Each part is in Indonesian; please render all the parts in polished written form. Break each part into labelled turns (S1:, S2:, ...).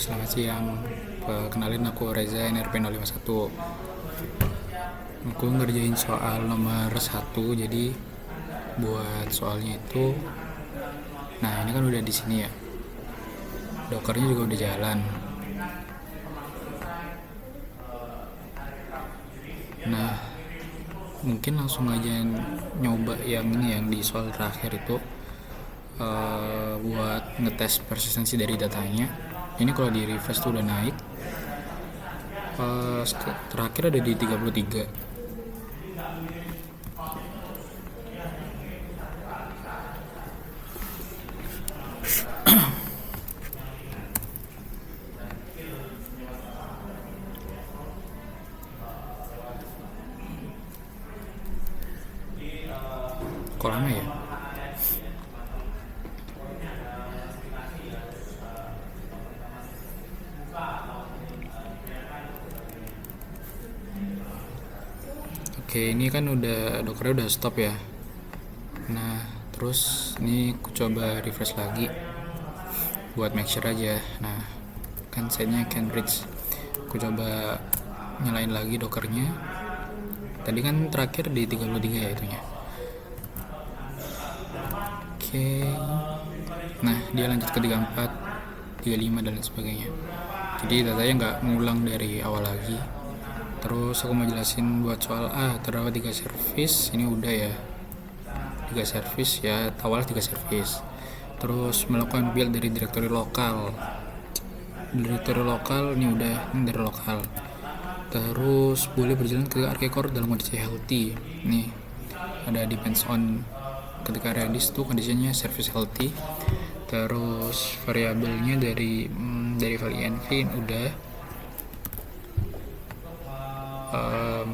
S1: Selamat siang. Kenalin aku Reza NRP 051. Aku ngerjain soal nomor 1. Jadi buat soalnya itu, nah ini kan udah di sini ya. Dockernya juga udah jalan. Nah, mungkin langsung aja nyoba yang ini yang di soal terakhir itu, buat ngetes persistensi dari datanya. Ini kalau di refresh tuh udah naik. Terakhir ada di 33. Kok lama ya? Oke, ini kan udah dockernya udah stop ya. Nah, terus ini aku coba refresh lagi buat make sure aja. Nah, kan setnya Cambridge. Aku coba nyalain lagi dockernya. Tadi kan terakhir di 33 ya itunya. Oke. Nah, dia lanjut ke 34, 35 dan lain sebagainya. Jadi datanya nggak ngulang dari awal lagi. Terus aku mau jelasin buat soal terdapat 3 service. Ini udah ya. 3 service ya, awal 3 service. Terus melakukan build dari directory lokal. Directory lokal ini udah, ini dari lokal. Terus boleh berjalan ke archicore dalam kondisi healthy. Nih, ada depends on ketika redis tuh kondisinya service healthy. Terus variabelnya dari value env udah. Em,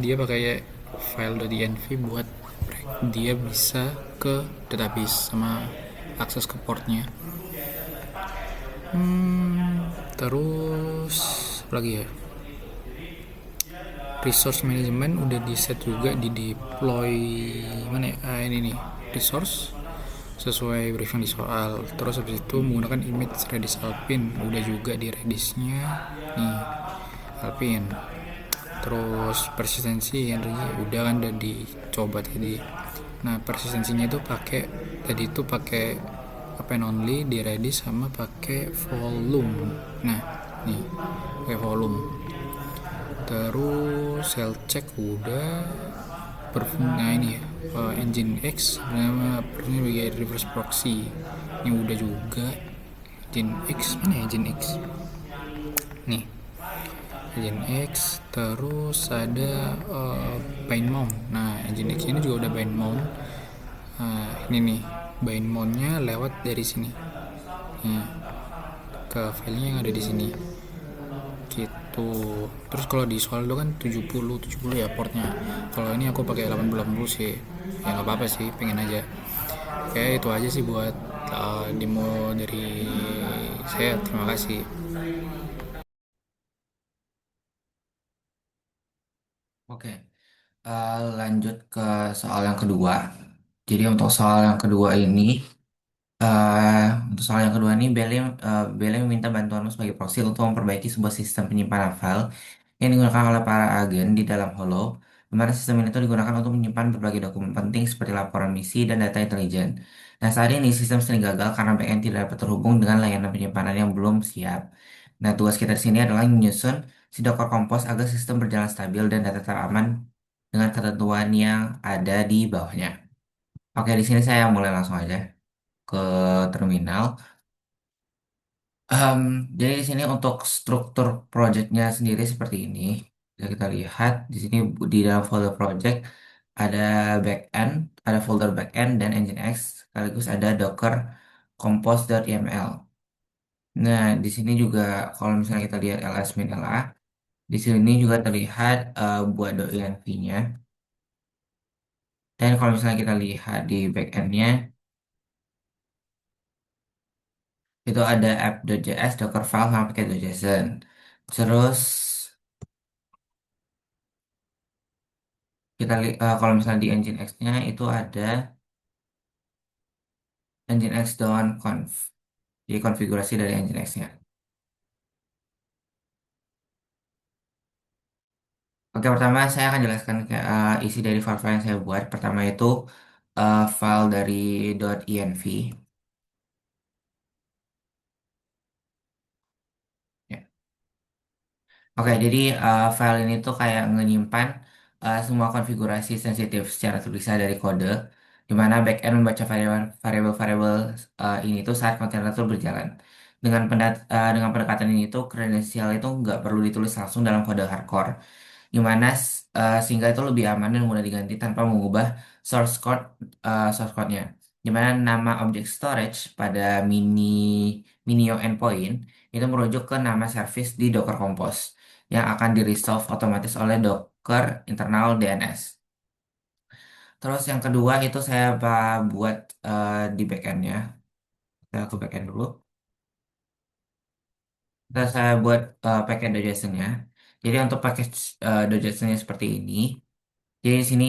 S1: Dia pakai file.env buat dia bisa ke database sama akses ke portnya. Terus apa lagi ya, resource management udah di set juga di deploy mana ya, ini nih resource sesuai briefing di soal. Terus habis itu menggunakan image redis alpin udah juga di redisnya nih alpin. Terus persistensi energi udah kan udah dicoba tadi. Nah persistensinya itu pakai tadi itu pakai append only di redis sama pakai volume. Nah nih pakai volume. Terus cell check udah. Nah ini ya, engine X nama perfungnya sebagai reverse proxy. Ini udah juga. Engine X mana ya, engine X nih, engine X. Terus ada bind mount. Nah engine X ini juga udah bind mount. Ini nih bind mountnya lewat dari sini nih, ke filenya yang ada di sini gitu. Terus kalau di soal itu kan 70 ya portnya. Kalau ini aku pakai 80 sih. Ya nggak apa-apa sih, pengen aja. Oke, itu aja sih buat demo dari saya. Terima kasih.
S2: Oke, lanjut ke soal yang kedua. Jadi untuk soal yang kedua ini, untuk soal yang kedua ini, Bele meminta bantuanmu sebagai proxy untuk memperbaiki sebuah sistem penyimpanan file yang digunakan oleh para agen di dalam Holo, di mana sistem ini itu digunakan untuk menyimpan berbagai dokumen penting seperti laporan misi dan data intelijen. Nah, saat ini sistem sering gagal karena backend tidak dapat terhubung dengan layanan penyimpanan yang belum siap. Nah, tugas kita di sini adalah menyusun si Docker Compose agar sistem berjalan stabil dan data teraman dengan ketentuan yang ada di bawahnya. Oke, di sini saya mulai langsung aja ke terminal. Em, jadi di sini untuk struktur projectnya sendiri seperti ini. Bisa kita lihat di sini di dalam folder project ada backend, ada folder backend dan Nginx, sekaligus ada Docker compose.yml. Nah, di sini juga kalau misalnya kita lihat ls-la, di sini juga terlihat buat .env-nya. Dan kalau misalnya kita lihat di backendnya, itu ada app.js, Dockerfile, sama package.json. Terus kalau misalnya di Nginx-nya itu ada nginx.conf. Jadi konfigurasi dari Nginx-nya. Oke, pertama saya akan jelaskan isi dari file-file yang saya buat. Pertama itu file dari .env. Ya. Oke, jadi file ini tuh kayak menyimpan semua konfigurasi sensitif secara terpisah dari kode, di mana backend membaca variabel-variabel ini tuh saat kontainer itu berjalan. Dengan pendekatan ini tuh kredensial itu nggak perlu ditulis langsung dalam kode hardcore, sehingga itu lebih aman dan mudah diganti tanpa mengubah source code-nya. Di mana nama object storage pada Minio endpoint itu merujuk ke nama service di Docker Compose yang akan di resolve otomatis oleh Docker internal DNS. Terus yang kedua itu saya buat di backendnya. Saya ke backend dulu. Terus saya buat package.json-nya. Jadi untuk package .json-nya seperti ini. Jadi di sini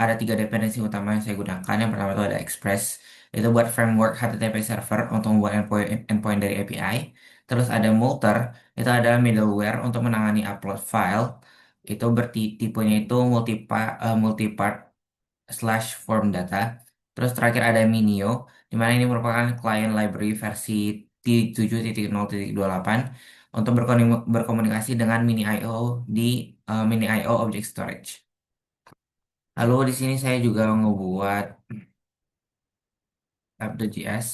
S2: ada tiga dependensi utama yang saya gunakan. Yang pertama itu ada Express, itu buat framework HTTP server untuk membuat endpoint dari API. Terus ada Multer, itu adalah middleware untuk menangani upload file. Itu tipenya itu multipart slash form data. Terus terakhir ada Minio, di mana ini merupakan client library versi 7.0.28 untuk berkomunikasi dengan Mini IO di Mini IO Object Storage. Lalu di sini saya juga ngebuat app.js.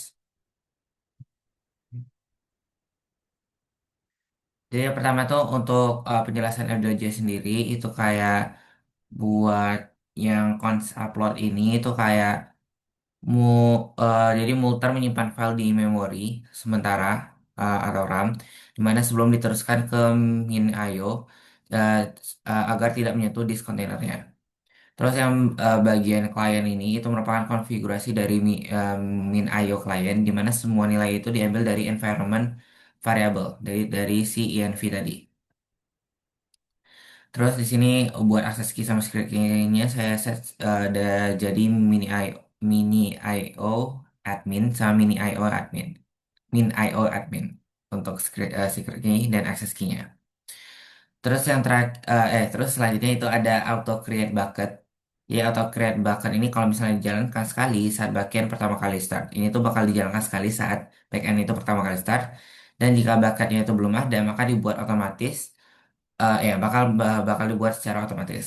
S2: Jadi yang pertama tuh untuk penjelasan app.js sendiri itu kayak buat yang cons upload ini itu kayak jadi Multer menyimpan file di memori sementara atau RAM, dimana sebelum diteruskan ke min.io uh, agar tidak menyentuh disk kontainernya. Terus yang bagian klien ini itu merupakan konfigurasi dari min.io client di mana semua nilai itu diambil dari environment variable dari si env tadi. Terus di sini buat akses key sama script key-nya saya set ada jadi mini IO admin sama mini IO admin. Min IO admin untuk secret key dan access key-nya. Terus selanjutnya itu ada auto create bucket. Ya, auto create bucket ini kalau misalnya dijalankan sekali saat backend pertama kali start. Ini tuh bakal dijalankan sekali saat backend itu pertama kali start. Dan jika bucketnya itu belum ada, maka dibuat otomatis. Bakal dibuat secara otomatis.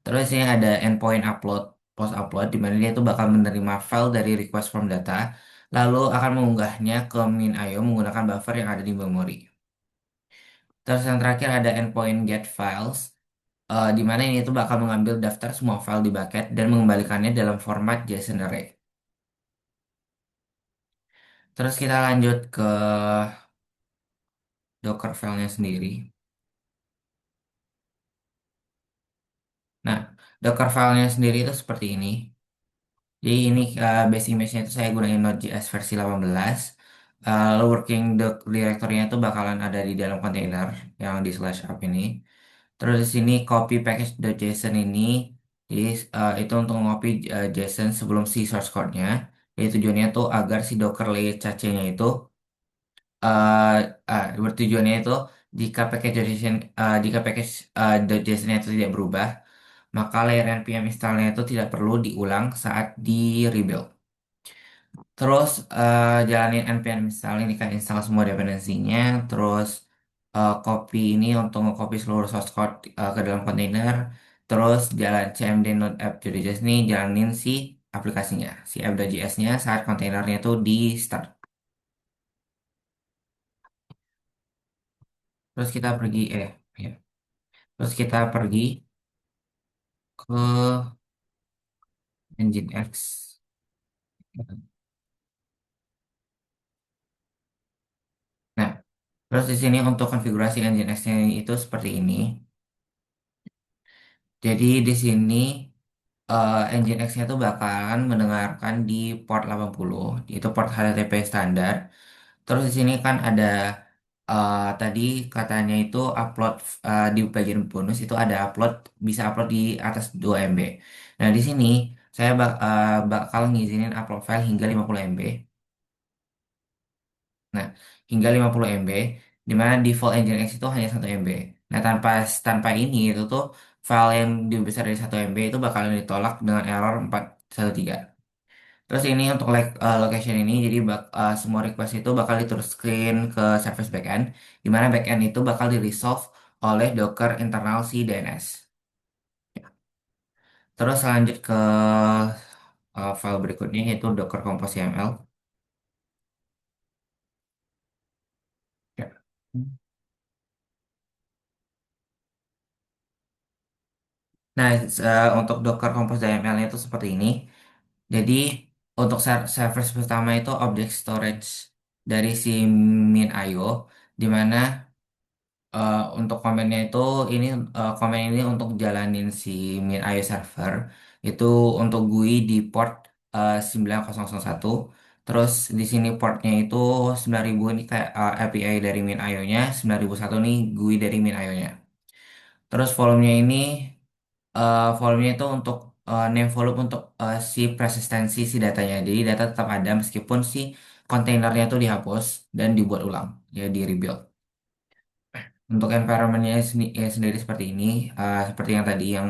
S2: Terus ini ada endpoint upload, post upload, di mana dia itu bakal menerima file dari request from data, lalu akan mengunggahnya ke min.io menggunakan buffer yang ada di memori. Terus yang terakhir ada endpoint get files, di mana ini tuh bakal mengambil daftar semua file di bucket dan mengembalikannya dalam format JSON array. Terus kita lanjut ke Docker filenya sendiri. Nah, Docker filenya sendiri itu seperti ini. Jadi ini base image-nya itu saya gunain Node.js versi 18. Lalu directory-nya itu bakalan ada di dalam kontainer yang di slash up ini. Terus di sini copy package.json ini, jadi itu untuk ngopi JSON sebelum si source code-nya. Jadi tujuannya tuh agar si Docker layer cache-nya itu bertujuannya itu jika package .json itu tidak berubah, maka layer npm install-nya itu tidak perlu diulang saat di rebuild. Terus jalanin npm install ini kan install semua dependensinya, terus copy ini untuk nge-copy seluruh source code ke dalam kontainer, terus jalan cmd node app.js ini jalanin si aplikasinya, si app.js-nya saat kontainernya itu di start. Terus kita pergi ya. Terus kita pergi ke Nginx. Nah, terus di sini untuk konfigurasi Nginx-nya itu seperti ini. Jadi di sini Nginx-nya itu bakalan mendengarkan di port 80, itu port HTTP standar. Terus di sini kan ada tadi katanya itu upload di bagian bonus itu ada bisa upload di atas 2 MB. Nah, di sini saya bakal ngizinin upload file hingga 50 MB. Nah, hingga 50 MB, di mana default Nginx itu hanya 1 MB. Nah, tanpa ini itu tuh file yang lebih besar dari 1 MB itu bakalan ditolak dengan error 413. Terus ini untuk location ini, jadi semua request itu bakal diteruskan ke service backend, di mana backend itu bakal di resolve oleh Docker internal si DNS. Terus lanjut ke file berikutnya yaitu Docker Compose YAML. Ya. Nah, untuk Docker Compose YAML-nya itu seperti ini. Jadi untuk service pertama itu object storage dari si min.io, di mana untuk komennya itu ini komen ini untuk jalanin si min.io server itu untuk GUI di port 9001. Terus di sini portnya itu 9000 ini kayak API dari min.io-nya, 9001 nih GUI dari min.io-nya. Terus volumenya itu untuk name volume untuk si persistensi si datanya. Jadi data tetap ada meskipun si kontainernya itu dihapus dan dibuat ulang, ya di rebuild. Untuk environmentnya sendiri seperti ini, seperti yang tadi yang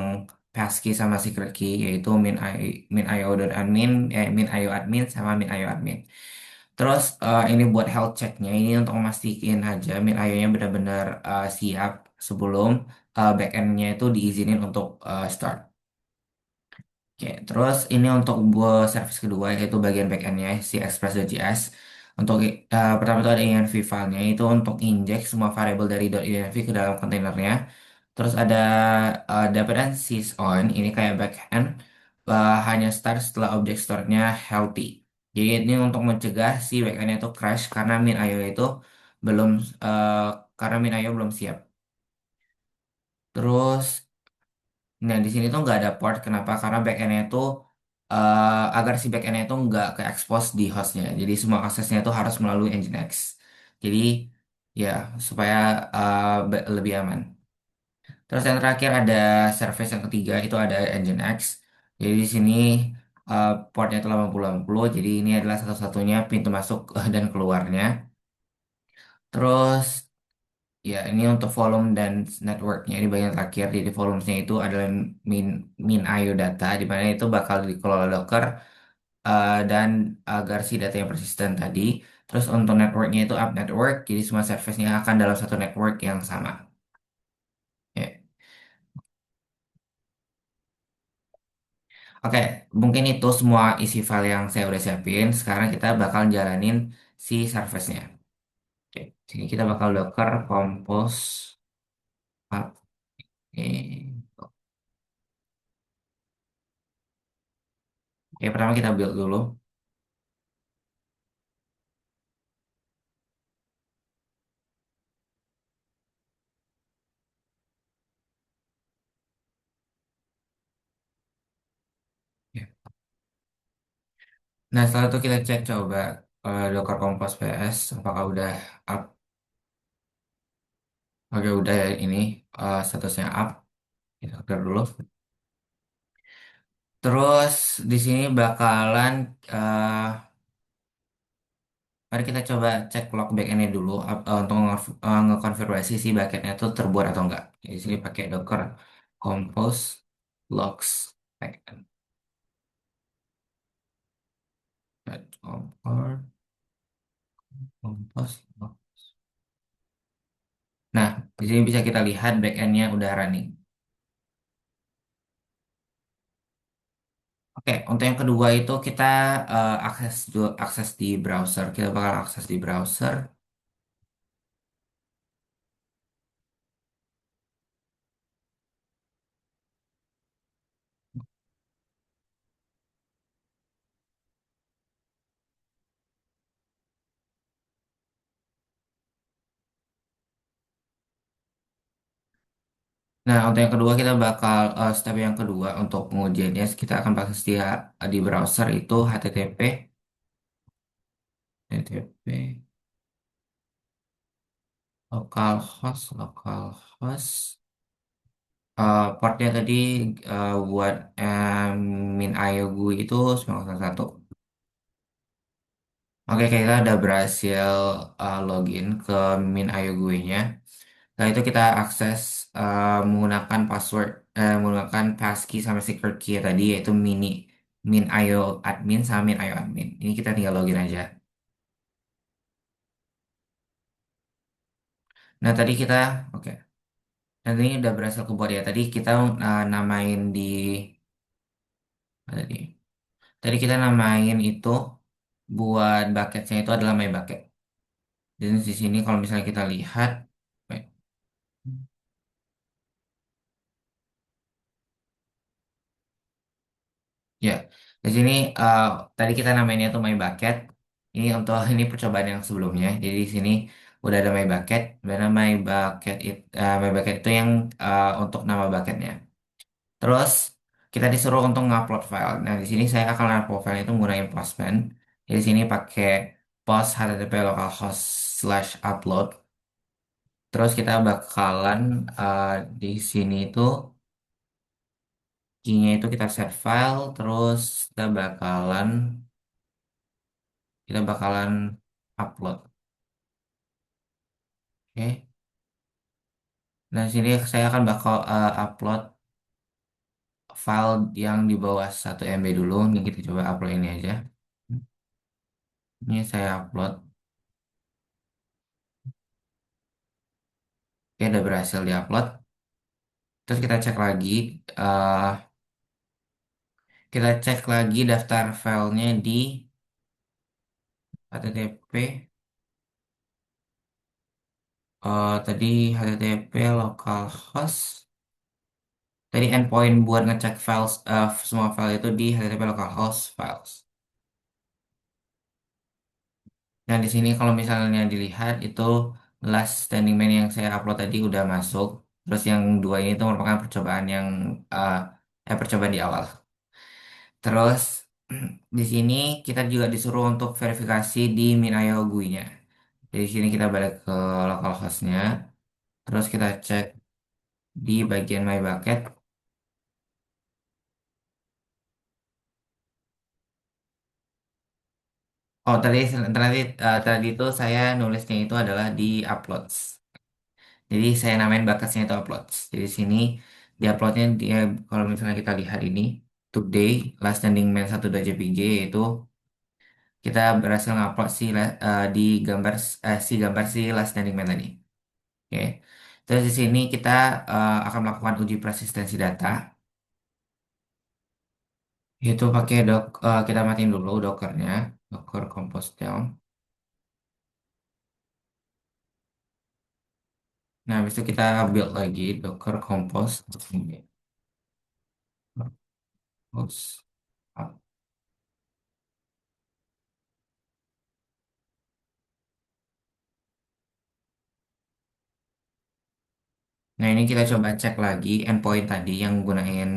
S2: passkey sama secret key yaitu min.io.admin, min.io admin sama min.io admin. Terus ini buat health checknya ini untuk memastikan aja min.io-nya benar-benar siap sebelum backend-nya itu diizinin untuk start. Oke, terus ini untuk buat service kedua yaitu bagian backendnya si Express.js. Untuk pertama itu ada env file-nya itu untuk injek semua variabel dari .env ke dalam kontainernya. Terus ada dapetan sys on ini kayak backend hanya start setelah object store-nya healthy. Jadi ini untuk mencegah si backend-nya itu crash karena min.io itu belum eh, karena min.io belum siap. Terus nah, di sini tuh nggak ada port. Kenapa? Karena backendnya itu agar si backendnya itu nggak ke expose di hostnya. Jadi semua aksesnya itu harus melalui Nginx. Jadi ya supaya lebih aman. Terus yang terakhir ada service yang ketiga itu ada Nginx. Jadi di sini portnya itu 8080. Jadi ini adalah satu-satunya pintu masuk dan keluarnya. Terus ya, ini untuk volume dan networknya ini bagian terakhir. Jadi volumenya itu adalah min min IO data, di mana itu bakal dikelola Docker dan agar si data yang persisten tadi. Terus untuk networknya itu up network, jadi semua service-nya akan dalam satu network yang sama. Ya. Oke, mungkin itu semua isi file yang saya udah siapin. Sekarang kita bakal jalanin si service-nya. Oke, sini kita bakal Docker compose. Oke, oke, pertama kita build dulu. Ya. Nah, setelah itu kita cek coba Docker Compose PS apakah udah up. Oke, udah ya ini statusnya up. Kita clear dulu. Terus di sini bakalan eh, mari kita coba cek log backendnya dulu untuk ngekonfirmasi si backendnya itu terbuat atau enggak. Di sini pakai Docker Compose logs backend. Docker Compose log. Nah, di sini bisa kita lihat backendnya udah running. Oke, untuk yang kedua itu kita akses di browser. Kita bakal akses di browser. Nah, untuk yang kedua kita bakal step yang kedua untuk pengujiannya kita akan akses di browser itu http localhost portnya tadi buat min IO GUI itu 901. Oke, kita udah berhasil login ke Min.io GUI-nya. Setelah itu kita akses menggunakan password, menggunakan passkey sama secret key tadi yaitu Min.io admin sama Min.io admin. Ini kita tinggal login aja. Nah tadi kita, oke. Nah ini udah berhasil kebuat ya. Tadi kita namain di, apa tadi? Tadi kita namain itu buat bucketnya itu adalah my bucket. Dan di sini kalau misalnya kita lihat, ya, di sini eh, tadi kita namainnya tuh My Bucket. Ini untuk ini percobaan yang sebelumnya. Jadi di sini udah ada My Bucket. Karena My Bucket itu yang untuk nama bucketnya. Terus kita disuruh untuk ngupload file. Nah di sini saya akan upload file itu menggunakan Postman. Jadi di sini pakai post http localhost slash upload. Terus kita bakalan eh, di sini itu key-nya itu kita set file. Terus kita bakalan upload. Oke. Nah, di sini saya akan bakal upload file yang di bawah 1 MB dulu. Ini kita coba upload ini aja. Ini saya upload. Oke, udah berhasil diupload. Terus eh, kita cek lagi daftar filenya di http. Tadi http localhost. Tadi endpoint buat ngecek files, semua file itu di http localhost files. Nah, di sini kalau misalnya dilihat itu last standing man yang saya upload tadi udah masuk. Terus yang dua ini tuh merupakan percobaan yang uh, percobaan di awal. Terus di sini kita juga disuruh untuk verifikasi di Minayo GUI-nya. Jadi sini kita balik ke localhost-nya. Terus kita cek di bagian My Bucket. Oh, tadi itu saya nulisnya itu adalah di uploads. Jadi saya namain batasnya itu uploads. Jadi sini di uploadnya dia kalau misalnya kita lihat ini today last standing man 1.jpg itu kita berhasil ngupload di gambar si last standing man tadi. Oke. Terus di sini kita akan melakukan uji persistensi data. Itu pakai kita matiin dulu dockernya, docker compose down. Nah, habis itu kita build lagi docker compose. Compose. Nah, ini kita coba cek lagi endpoint tadi yang gunain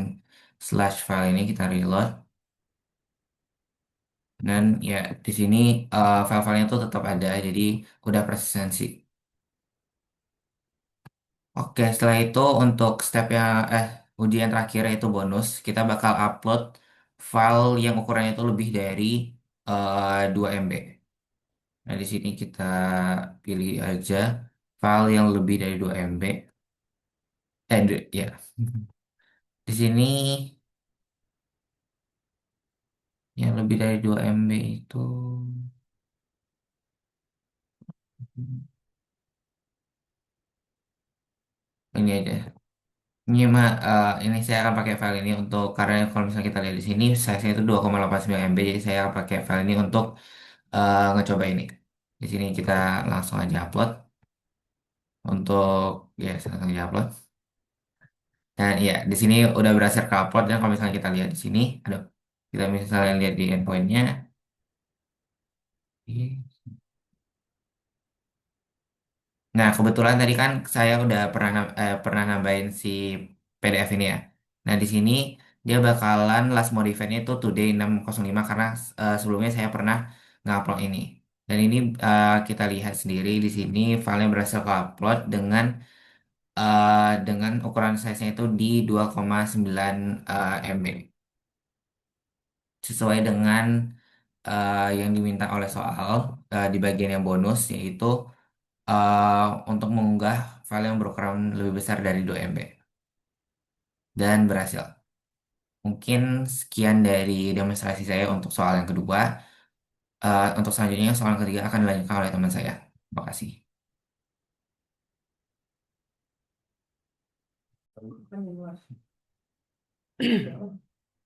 S2: slash file ini kita reload. Dan ya di sini file-filenya itu tetap ada, jadi udah persistensi. Oke, setelah itu untuk ujian terakhir yaitu bonus, kita bakal upload file yang ukurannya itu lebih dari 2 MB. Nah, di sini kita pilih aja file yang lebih dari 2 MB. Ya. Di sini yang lebih dari 2 MB itu ini aja. Ini saya akan pakai file ini untuk karena kalau misalnya kita lihat di sini size-nya itu 2,89 MB, jadi saya akan pakai file ini untuk ngecoba ini. Di sini kita langsung aja upload untuk ya langsung aja upload. Dan ya di sini udah berhasil ke upload dan kalau misalnya kita lihat di sini, aduh, kita misalnya lihat di endpoint-nya. Nah, kebetulan tadi kan saya udah pernah nambahin si PDF ini ya. Nah, di sini dia bakalan last modified-nya itu today 605 karena sebelumnya saya pernah ngupload ini. Dan ini kita lihat sendiri di sini filenya berhasil ke-upload dengan ukuran size-nya itu di 2,9 MB. Sesuai dengan yang diminta oleh soal di bagian yang bonus yaitu untuk mengunggah file yang berukuran lebih besar dari 2 MB dan berhasil. Mungkin sekian dari demonstrasi saya untuk soal yang kedua. Untuk selanjutnya soal yang ketiga akan dilanjutkan oleh teman saya. Terima kasih.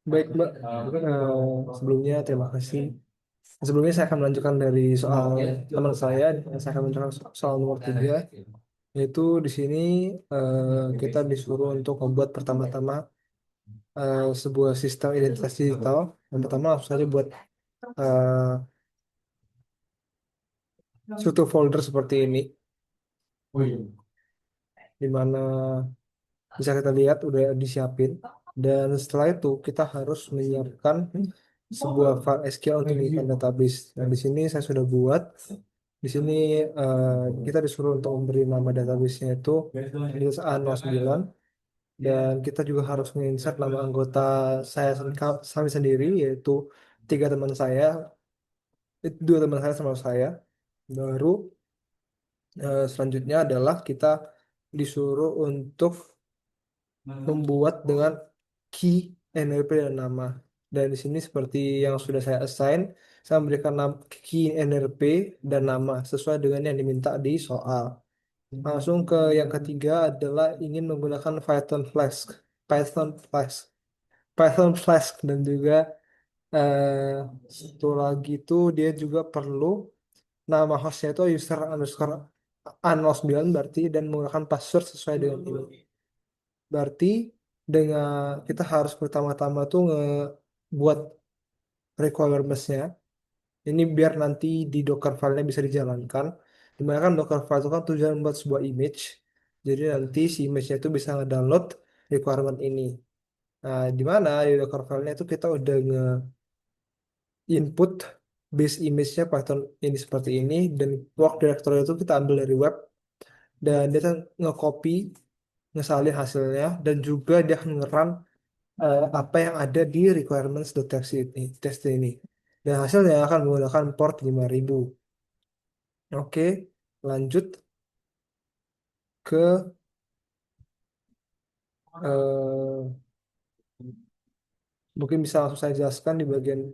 S3: Baik, Mbak. Sebelumnya terima kasih. Sebelumnya saya akan melanjutkan dari soal teman saya. Saya akan melanjutkan soal nomor 3, yaitu di sini kita disuruh untuk membuat pertama-tama sebuah sistem identitas digital. Yang pertama langsung saja buat eh, suatu folder seperti ini, di mana bisa kita lihat udah disiapin. Dan setelah itu kita harus menyiapkan sebuah file SQL untuk mengikat database. Dan di sini saya sudah buat. Di sini kita disuruh untuk memberi nama database-nya itu identitas A09, dan kita juga harus menginsert nama anggota saya sendiri, yaitu 3 teman saya, itu 2 teman saya sama saya. Baru selanjutnya adalah kita disuruh untuk membuat dengan key NLP dan nama. Dan di sini seperti yang sudah saya assign, saya memberikan key NLP dan nama sesuai dengan yang diminta di soal. Langsung ke yang ketiga adalah ingin menggunakan Python Flask, Python Flask, dan juga satu lagi itu dia juga perlu nama hostnya itu user underscore an09 berarti, dan menggunakan password sesuai dengan ini. Berarti dengan kita harus pertama-tama tuh buat requirements-nya. Ini biar nanti di Docker file-nya bisa dijalankan. Dimana kan Docker file itu kan tujuan buat sebuah image. Jadi nanti si image-nya itu bisa nge-download requirement ini. Nah, di mana di Docker file-nya itu kita udah nge-input base image-nya Python ini seperti ini, dan work directory itu kita ambil dari web, dan dia kan nge-copy, ngesalin hasilnya, dan juga dia nge-run apa yang ada di requirements.txt ini. Dan hasilnya akan menggunakan port 5000. Oke, lanjut ke eh, mungkin bisa langsung saya jelaskan di bagian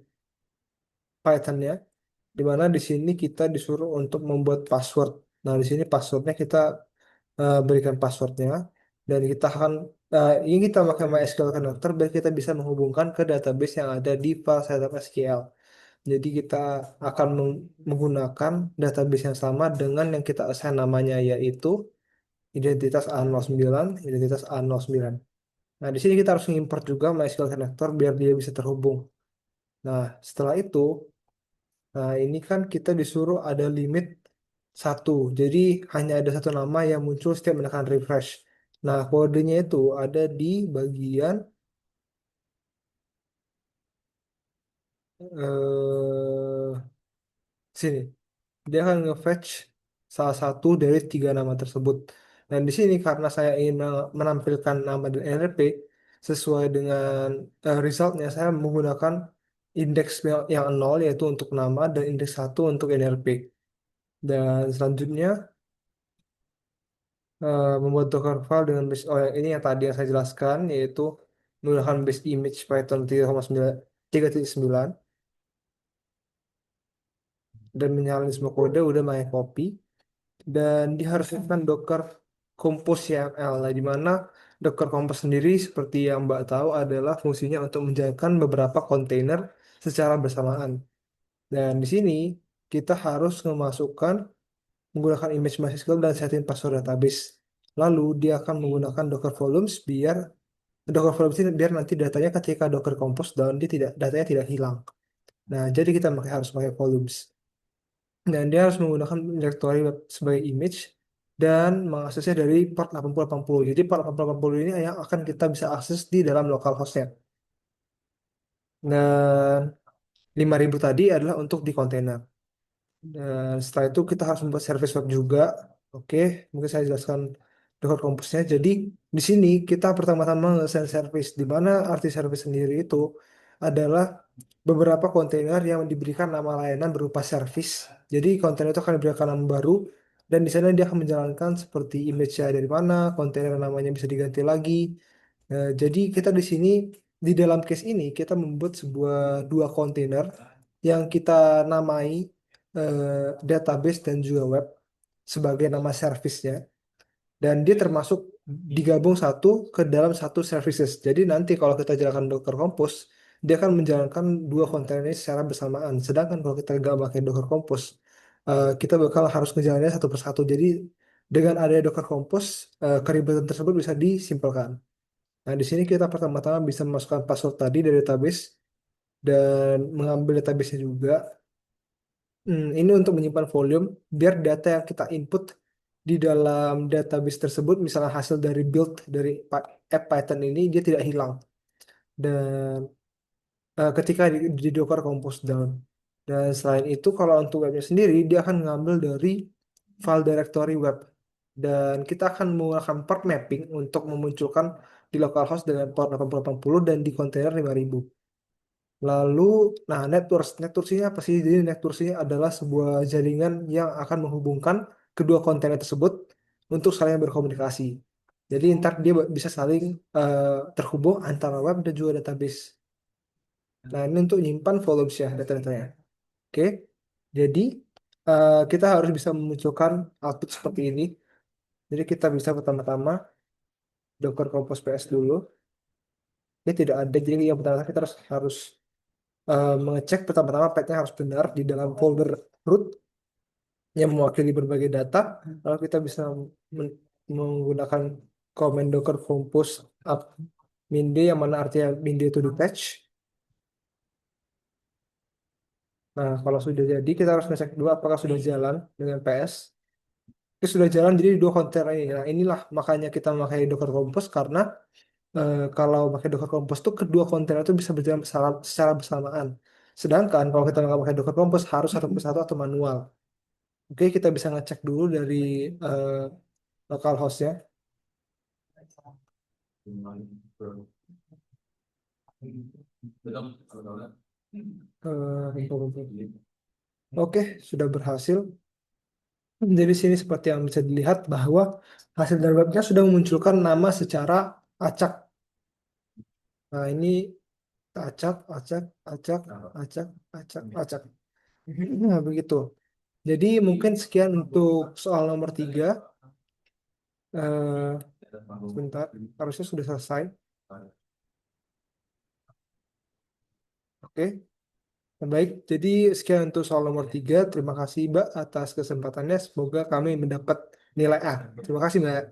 S3: Python-nya, di mana di sini kita disuruh untuk membuat password. Nah, di sini passwordnya kita berikan passwordnya, dan kita akan ini kita pakai MySQL Connector biar kita bisa menghubungkan ke database yang ada di file setup SQL. Jadi kita akan menggunakan database yang sama dengan yang kita assign namanya, yaitu identitas A09, identitas A09. Nah, di sini kita harus mengimport juga MySQL Connector biar dia bisa terhubung. Nah, setelah itu, nah ini kan kita disuruh ada limit 1. Jadi hanya ada satu nama yang muncul setiap menekan refresh. Nah, kodenya itu ada di bagian sini. Dia akan nge-fetch salah satu dari 3 nama tersebut. Dan di sini karena saya ingin menampilkan nama dan NRP sesuai dengan resultnya, saya menggunakan indeks yang 0 yaitu untuk nama, dan indeks 1 untuk NRP. Dan selanjutnya membuat Docker file dengan base, oh yang ini yang tadi yang saya jelaskan, yaitu menggunakan base image Python 3.9 dan menyalin semua kode udah main copy. Dan diharuskan Docker Compose YAML. Nah, di mana Docker Compose sendiri seperti yang Mbak tahu adalah fungsinya untuk menjalankan beberapa kontainer secara bersamaan. Dan di sini kita harus memasukkan menggunakan image MySQL dan setting password database. Lalu dia akan menggunakan Docker Volumes ini biar nanti datanya ketika Docker Compose down dia tidak datanya tidak hilang. Nah, jadi kita harus pakai volumes. Dan dia harus menggunakan directory web sebagai image dan mengaksesnya dari port 8080. Jadi port 8080 ini yang akan kita bisa akses di dalam localhost-nya. Dan 5000 tadi adalah untuk di kontainer. Dan setelah itu kita harus membuat service web juga. Oke, mungkin saya jelaskan Docker Compose-nya. Jadi di sini kita pertama-tama nge-send service. Di mana arti service sendiri itu adalah beberapa kontainer yang diberikan nama layanan berupa service. Jadi kontainer itu akan diberikan nama baru dan di sana dia akan menjalankan seperti image-nya dari mana, kontainer namanya bisa diganti lagi. Jadi kita di sini di dalam case ini kita membuat dua kontainer yang kita namai database dan juga web sebagai nama service-nya dan dia termasuk digabung satu ke dalam satu services. Jadi nanti kalau kita jalankan Docker Compose, dia akan menjalankan dua kontainer ini secara bersamaan. Sedangkan kalau kita nggak pakai Docker Compose, kita bakal harus ngejalannya satu persatu. Jadi dengan adanya Docker Compose, keribetan tersebut bisa disimpulkan. Nah, di sini kita pertama-tama bisa memasukkan password tadi dari database dan mengambil database-nya juga. Ini untuk menyimpan volume biar data yang kita input di dalam database tersebut, misalnya hasil dari build dari app Python ini dia tidak hilang. Dan ketika di Docker Compose down. Dan selain itu kalau untuk webnya sendiri dia akan mengambil dari file directory web. Dan kita akan menggunakan port mapping untuk memunculkan di localhost dengan port 8080 dan di kontainer 5000. Lalu, nah networks ini apa sih? Jadi networks ini adalah sebuah jaringan yang akan menghubungkan kedua kontainer tersebut untuk saling berkomunikasi. Jadi ntar dia bisa saling terhubung antara web dan juga database. Nah ini untuk nyimpan volume ya data-datanya. Oke, jadi kita harus bisa memunculkan output seperti ini. Jadi kita bisa pertama-tama Docker Compose PS dulu. Ini tidak ada, jadi yang pertama kita harus mengecek pertama-tama path-nya harus benar di dalam folder root yang mewakili berbagai data. Lalu kita bisa menggunakan command docker compose up min d yang mana artinya min d itu detach. Nah, kalau sudah jadi kita harus ngecek dulu apakah sudah jalan dengan PS. Ini sudah jalan jadi dua kontainer ini. Nah, inilah makanya kita memakai docker compose karena kalau pakai Docker Compose tuh kedua kontainer itu bisa berjalan secara bersamaan. Sedangkan kalau kita nggak pakai Docker Compose harus satu persatu atau manual. Oke, kita bisa ngecek dulu dari eh, localhost-nya. Oke, sudah berhasil. Jadi sini seperti yang bisa dilihat bahwa hasil dari webnya sudah memunculkan nama secara acak. Nah, ini acak, acak, acak, acak, acak, acak. Nah, begitu. Jadi mungkin sekian untuk soal nomor 3. Eh, Sebentar, harusnya sudah selesai. Oke, baik. Jadi sekian untuk soal nomor 3. Terima kasih Mbak atas kesempatannya. Semoga kami mendapat nilai A. Terima kasih Mbak.